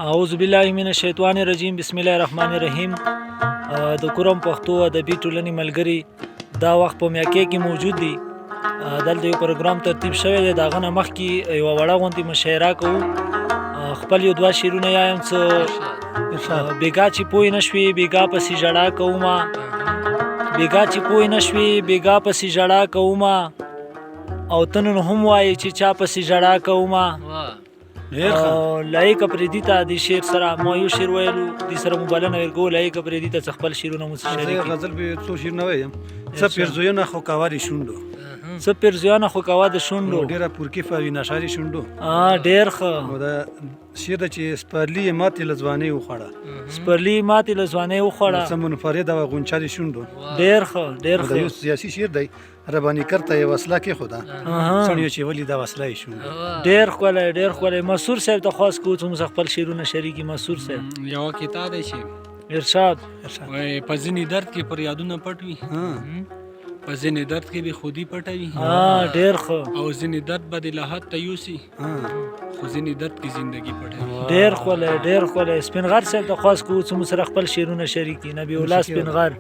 اعوذ بالله من الشیطان الرجیم. بسم الله الرحمن الرحیم. د کوروم پښتو ادبي ټولنې ملګري دا وخت په میاکې کې موجود دي. دلته یو پروګرام ترتیب شوی دی، د هغه نه مخکې یوه وړه غوندې مشاعره کوو. خپل یو دوه شعرونه یایم څه بېګا چې پوی نه شوې بېګا پسې ژړا کومه، بېګا چې پوی نه شوې بېګا پسې ژړا کومه، او ته نن هم وایې چې چا پسې ژړا کومه. لایقه پرېدي ته دې شعر سره ما یو شعر ویلو، دې سره مو بلنه ورکوو لایقه پرېدي ته څه خپل شعرونه مو شریک کړي. غزل به څو شعرونه ویم. څه پیرزویونه خو کوه د شونډو، څه پیرزویانه خو کوه د شونډو، ډېره پرکیفه وي نشاري شونډو. ډېر ښه. نو دا شعر ده چې سپرلي یې ماتې له ځوانۍ وخوړه، سپرلي ماتې له ځوانۍ وخوړه، څه منفرده وه غونچه د شونډو. ډېر ښه ډېر دا ښه. یو سیاسي شعر دی. رباني کرته یې وسله کېښوده، سړیو چې ولي دا وسله یې شونډو. ډېر ښکلی ډېر ښکلی. مسعود صاحب ته خواست کوو چې موږ خپل شعرونه شریکي. مسعود صاحب یوه کتاب دی چې ارشاد وایي په ځینې درد کې پر یادونه پټ وي، په ځینې درد کې به خودي پټه وي، ډېر ښه. او ځینې درد به د لحد ته یوسي، خو ځینې درد کې زندګي پټه وي. ډېر ښکلی ډېر ښکلی. سپین غر صاحب ته خواست کوو چې موږ سره خپل شعرونه شریکي. نبی الله سپین غر.